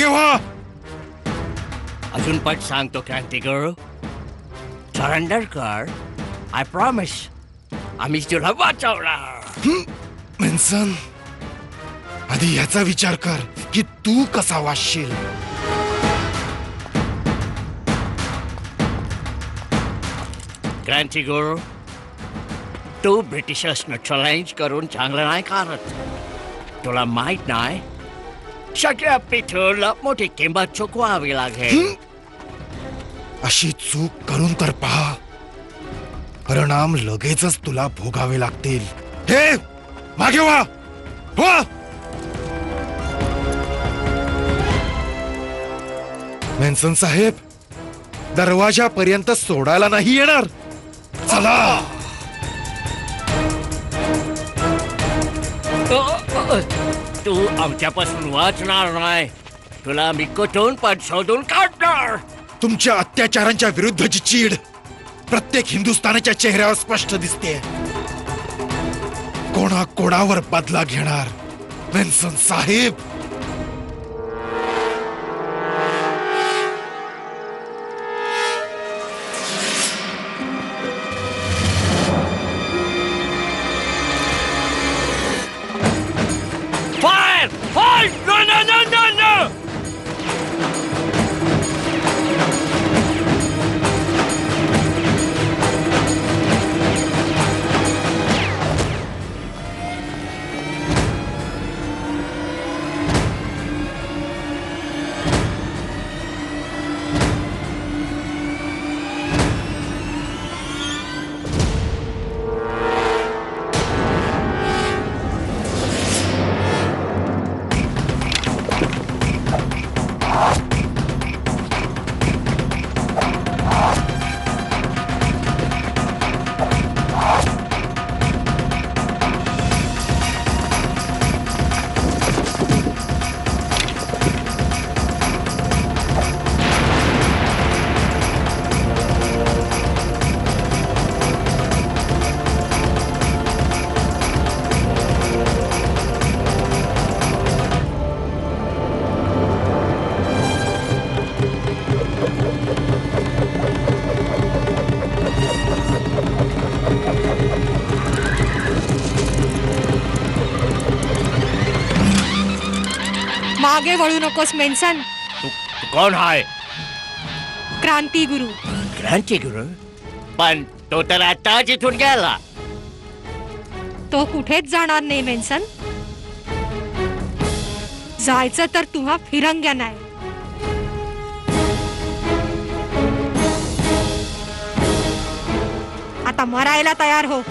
मागे व्हा. अजून पण सांगतो क्रांतिगुरु, सरेंडर कर. आय प्रॉमिस, आम्ही तुला वाचवणार. मेन्सन, आधी ह्याचा विचार कर की तू कसा वाचशील. क्रांतिगुरु, तू ब्रिटिशर्सनं चॅलेंज करून चांगलं नाही करत. तुला माहित नाही, सगळ्या पिथोरला मोठी किंमत चुकवावी लागेल. अशी चूक करून तर पहा, परिणाम लगेचच तुला भोगावे लागतील. हे मागे व्हा. व्हा. मेन्सन साहेब, दरवाजापर्यंत सोडायला नाही येणार. चला. तू आमच्यापासून वाचणार नाही. तुला मी कुठून पण शोधून काढणार. तुमच्या अत्याचारांच्या विरुद्धची चीड प्रत्येक हिंदुस्थानाच्या चेहऱ्यावर स्पष्ट दिसते. कोणाकोणावर बदला घेणार मेन्सन साहेब. Fire! Hold! No, no, no, no, no! मागे वळू नकोस मेन्सन. तू कोण आहे? क्रांतिगुरु. क्रांतिगुरु? पण तो तर आता जिथून गेला. तो कुठेच जाणार नाही मेन्सन. जायचं तर तुम्हा फिरंग्या नाही. आता मरायला तयार हो.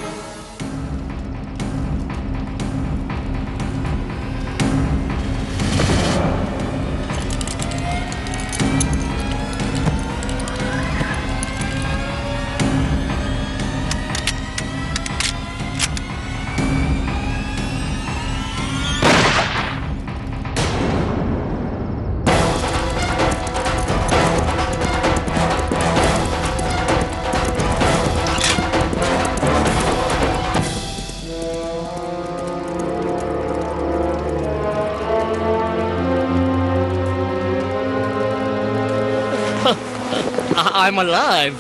I'm alive.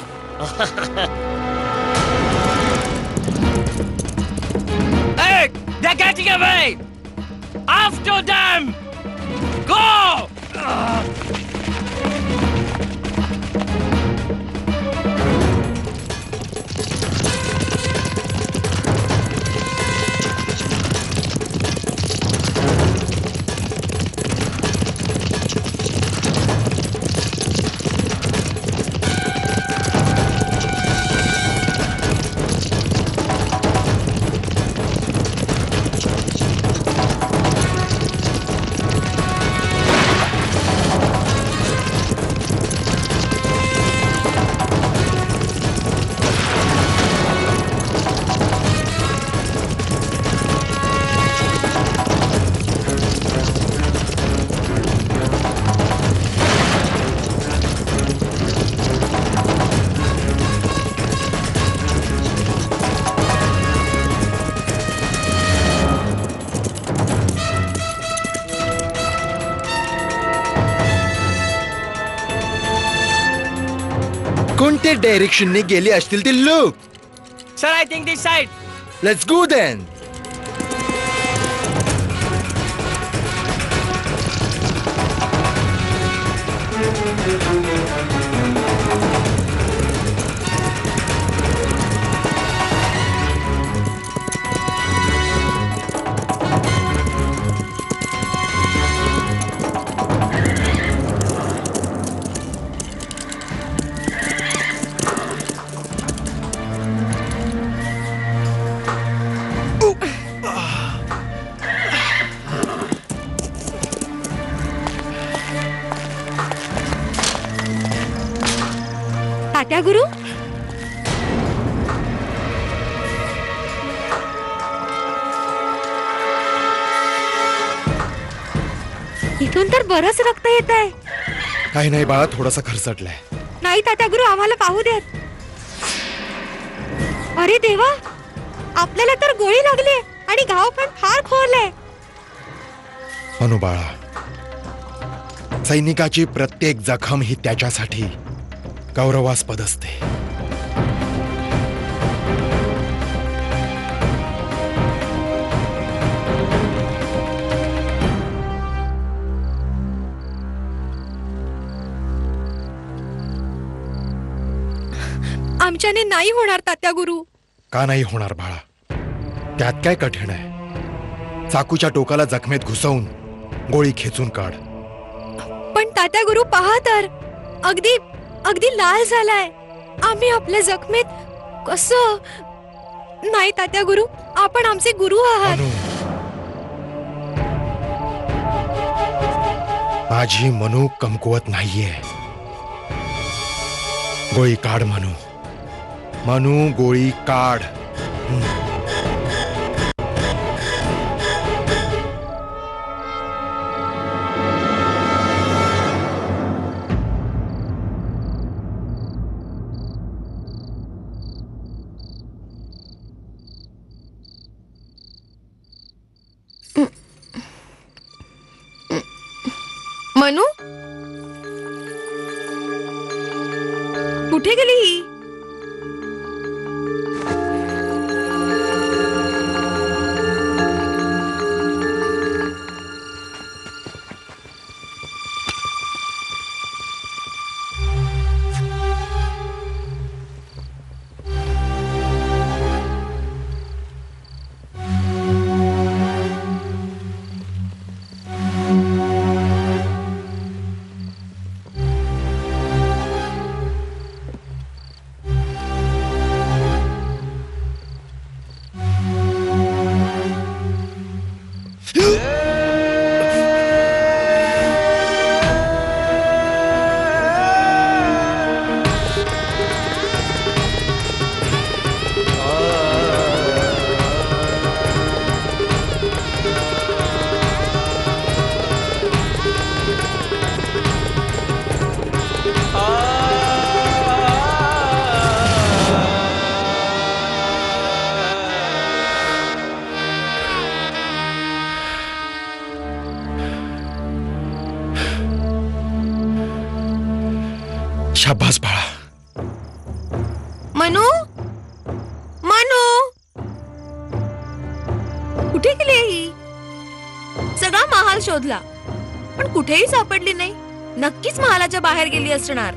Hey, they're getting away! After them! Go! कोणत्या डायरेक्शनने गेले असतील ते लोक? Sir I think this side. Let's go then. Tatya Guru, इथून तर बरंच रक्त येत आहे. काही नाही बाळा, थोडासा खरचटलाय. नाही तात्या गुरु, आम्हाला पाहू देत. अरे देवा, आपल्याला तर गोळी लागली आणि घाव पण फार खोलले. मनू बाळा, सैनिकाची प्रत्येक जखम ही त्याच्यासाठी गौरवास्पद असते. आमच्याने नाही होणार तात्या गुरु. का नाही होणार बाळा? त्यात काय कठीण आहे? चाकूच्या टोकाला जखमेत घुसवून गोळी खेचून काढ. पण तात्या गुरु पहा तर, अगदी अगदी लाल झालाय. आम्ही आपल्या जखमेत कसं? नाही तात्या गुरु, आपण आमचे गुरु आहात. मनू, माझी मनू कमकुवत नाहीये. गोळी काढ मनू. मनू, गोळी काढ. मनू, कुठे गेली ही? शाबास बाळा. मनू, मनू, कुठे गेली ही? सगळा महाल शोधला पण कुठेही सापडली नाही. नक्कीच महालाच्या बाहेर गेली असणार.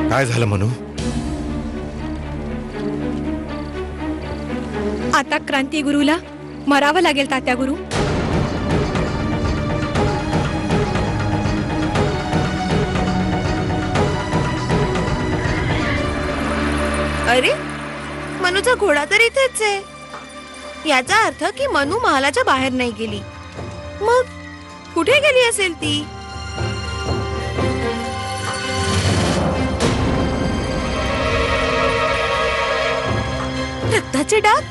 काय झालं मनू? आता क्रांती गुरुला मरावं लागेल तात्या गुरु. अरे, मनूचा घोडा तर इथेच आहे. याचा अर्थ की मनू महालाच्या बाहेर नाही गेली. मग कुठे गेली असेल ती? रक्ताचे डाग.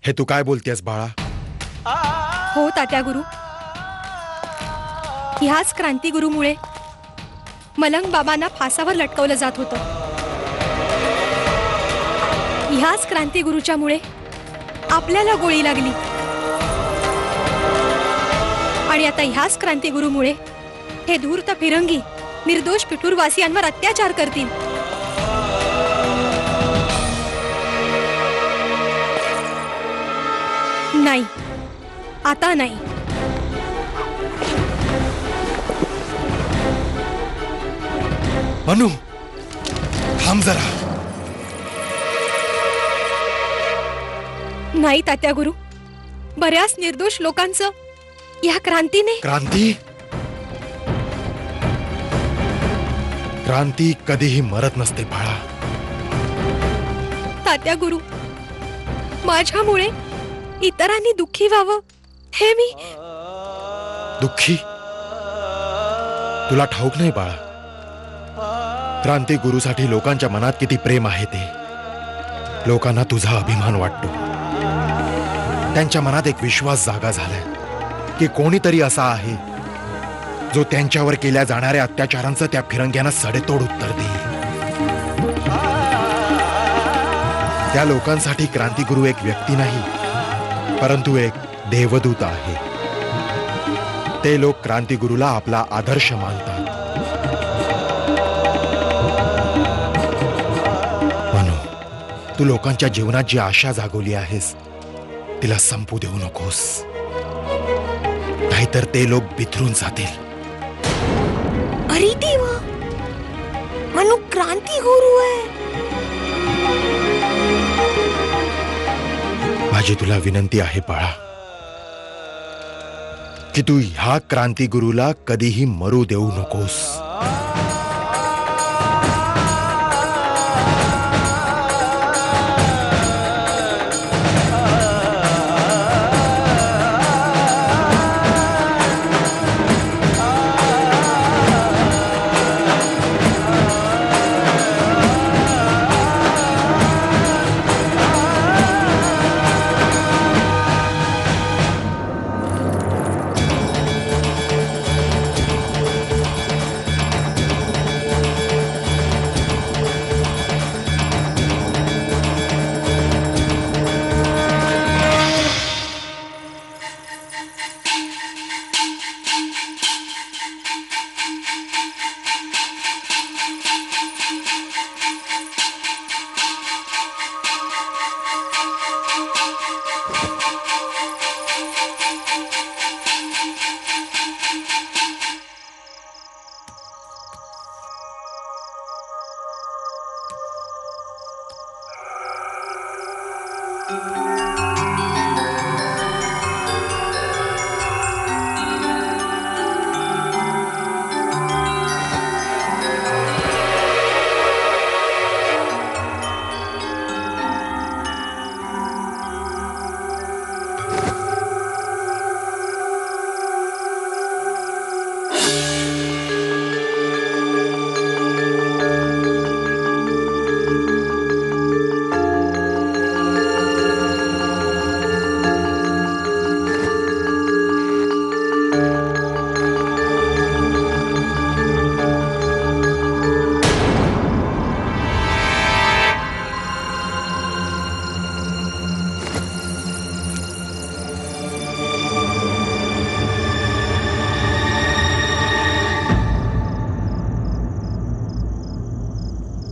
हे तू काय बोलतेस बाळा? हो तात्या गुरु, ह्याच क्रांतिगुरुमुळे मलंग बाबांना फासावर लटकवलं जात होतं. ह्याच क्रांतिगुरूच्या मुळे आपल्याला गोळी लागली आणि आता ह्याच क्रांतिगुरूमुळे हे धूर्त फिरंगी निर्दोष पिठूरवासियांवर अत्याचार करतील. नाही, आता नाही. मनू, थांब जरा. नाही तात्या गुरु, बऱ्याच निर्दोष लोकांचं या क्रांतीने. क्रांती? क्रांती कधीही मरत नसते बाळा. तात्या गुरु, माझ्यामुळे इतरांनी दुःखी व्हावं हे मी. दुःखी? तुला ठाऊक नाही बाळा, क्रांती गुरुसाठी लोकांच्या मनात किती प्रेम आहे ते. लोकांना तुझा अभिमान वाटतो. त्यांच्या मनात एक विश्वास जागा झालाय की कोणीतरी असा आहे जो त्यांच्यावर केल्या जाणाऱ्या अत्याचारांचं त्या फिरंग्यांना सडेतोड उत्तर देईल. त्या लोकांसाठी क्रांतिगुरु एक व्यक्ती नाही, परंतु एक देवदूत आहे. ते लोक क्रांतिगुरूला आपला आदर्श मानतात. मनू, तू लोकांच्या जीवनात जी आशा जागवली आहेस तिला संपू देऊ नकोस, नाहीतर ते लोक बिथरून जातील. अरे देवा, मनू क्रांतिगुरु आहे. माझी तुला विनंती आहे बाळा की तू ह्या क्रांतिगुरूला कधीही मरू देऊ नकोस.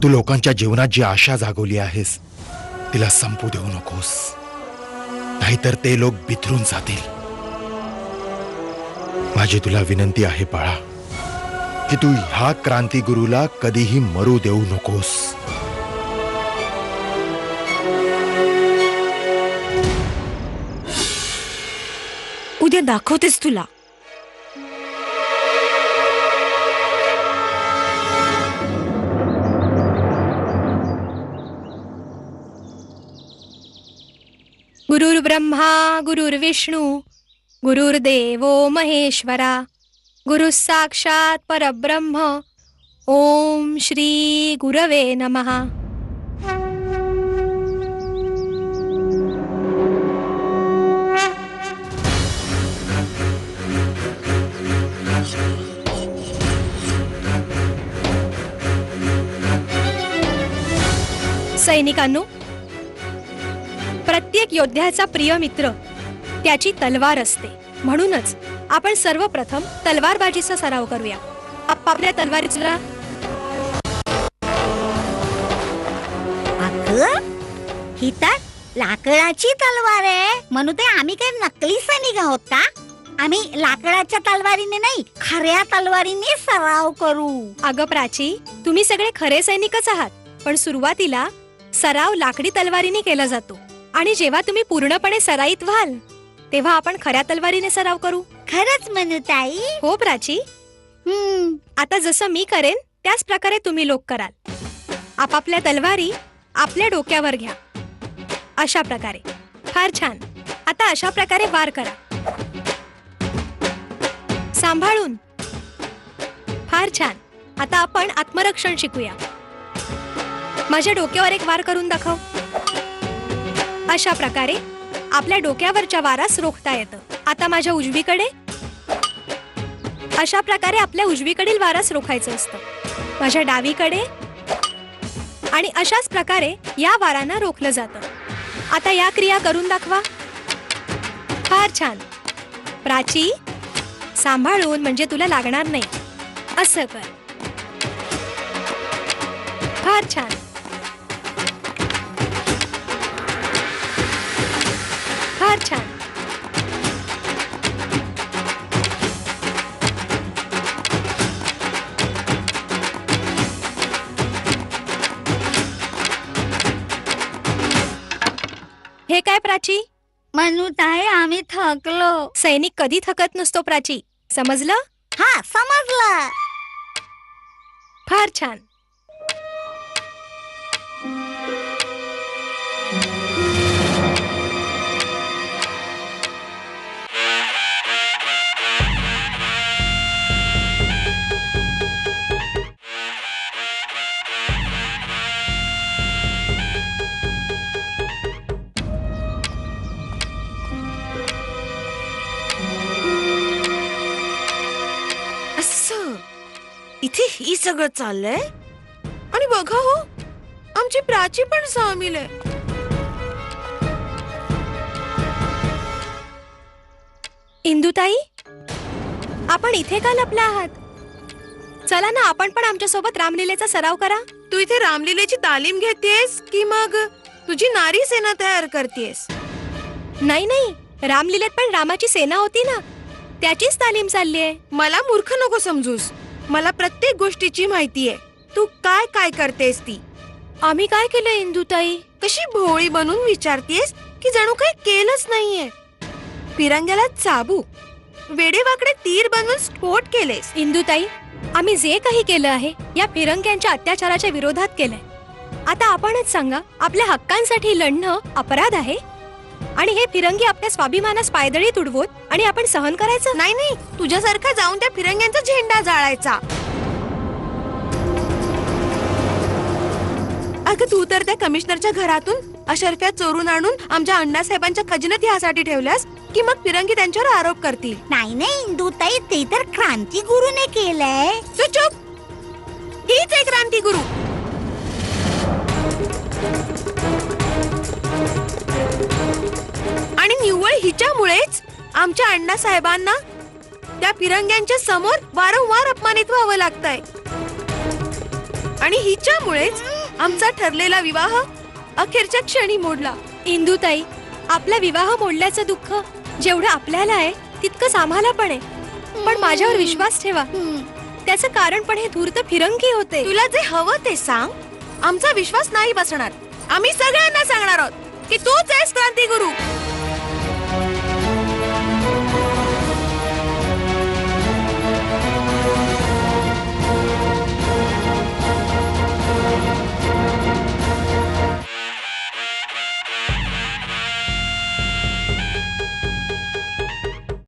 तू लोकांच्या जीवनात जी आशा जागवली आहेस तिला संपू देऊ नकोस, नाहीतर ते लोक बिथरून जातील. माझी तुला विनंती आहे बाळा की तू ह्या क्रांतिगुरूला कधीही मरू देऊ नकोस. उद्या दाखवतेस तुला. गुरुर्ब्रह्मा गुरुर्विष्णू गुरुर्देवो महेश्वरा गुरुः साक्षात परब्रह्म. ओम श्री गुरवे नमः. सैनिकांनो, प्रत्येक योद्ध्याचा प्रिय मित्र त्याची तलवार असते. म्हणूनच आपण सर्वप्रथम तलवारबाजीचा सराव करूया. आपापल्या तलवारीचा ही तर लाकडाची तलवार आहे. म्हणून ते आम्ही काही नकली सैनिक आहोत का? आम्ही लाकडाच्या तलवारीने नाही, खऱ्या तलवारीने सराव करू. अगं प्राची, तुम्ही सगळे खरे सैनिकच आहात, पण सुरुवातीला सराव लाकडी तलवारीने केला जातो आणि जेव्हा तुम्ही पूर्णपणे सराईत व्हाल तेव्हा आपण खऱ्या तलवारीने सराव करू. खरंच मनूताई? हो प्राची. आता जसं मी करेन त्याच प्रकारे तुम्ही लोक कराल. आपापल्या तलवारी आपल्या डोक्यावर घ्या. अशा प्रकारे. फार छान. आता अशा प्रकारे वार करा. सांभाळून. फार छान. आता आपण आत्मरक्षण शिकूया. माझ्या डोक्यावर एक वार करून दाखव. अशा प्रकारे आपल्या डोक्यावरच्या वारास रोखता येतं. आता माझ्या उजवीकडे. अशा प्रकारे आपल्या उजवीकडील वारास रोखायचं असतं. माझ्या डावीकडे. आणि अशाच प्रकारे या वारांना रोखलं जातं. आता या क्रिया करून दाखवा. फार छान. प्राची, सांभाळून, म्हणजे तुला लागणार नाही. असं कर. फार छान. फार छान. हे काय प्राची? मनूताई, आम्ही थकलो. सैनिक कधी थकत नसतो प्राची, समजलं? हा, समजलं. फार छान. असं इथे ही सगळं चाललंय. आणि बघा हो, आमची प्राची पण सामील आहे. इंदुताई, आपण इथे का लपला आहात? चला ना, आपण पण आमच्या सोबत रामलीलेचा सराव करा. तू इथे रामलीलेची तालीम घेतेस की मग तुझी नारी सेना तयार करतेस? नाही नाही, रामलीलेत पण रामाची सेना होती ना, त्याचीच तालीम चालली आहे. मला मूर्ख नको समजूस. मला प्रत्येक गोष्टीची माहिती आहे. तू काय काय करतेस ती. आम्ही काय केलं इंदुताई? कशी भोळी बनून विचारतेस की जणू काही केलंच नाहीये. फिरंग्याला चाबूक, वेडेवाकडे तीर बनवून स्फोट केलेस. इंदुताई, आम्ही जे काही केलं आहे या फिरंग्यांच्या अत्याचाराच्या विरोधात केलंय. आता आपणच सांगा, आपल्या हक्कांसाठी लढणं अपराध आहे आणि हे फिरंगी आपल्या स्वाभिमानास पायदळी तुडवत आणि आपण सहन करायचं? नाही नाही, तुझ्यासारखा जाऊन त्या फिरंग्यांचा झेंडा जाळायचा. अगं, तू तर त्या कमिशनरच्या घरातून अशर्फ्या चोरून आणून आमच्या अण्णासाहेबांच्या खजिन्यात ह्यासाठी ठेवल्यास की मग फिरंगी त्यांच्यावर आरोप करतील. नाही नाही इंदुताई, ते तर क्रांतिगुरूने केलंय. तू चुप. हीच आहे क्रांतिगुरु. आणि निव्वळ हिच्यामुळेच आमच्या अण्णासाहेबांना त्या फिरंग्यांच्या समोर वारंवार अपमानित व्हावं लागतंय. आणि हिच्यामुळेच आमचा ठरलेला विवाह अखेरच्या क्षणी मोडला. इंदुताई, आपला विवाह मोडल्याचं दुःख जेवढं आपल्याला आहे तितकंच आम्हाला पण आहे. पण माझ्यावर विश्वास ठेवा, त्याचं कारण पण हे धूर्त फिरंगी होते. तुला जे हवं ते सांग. आमचा विश्वास नाही बसणार. आम्ही सगळ्यांना सांगणार आहोत की तूच आहेस क्रांतिगुरु.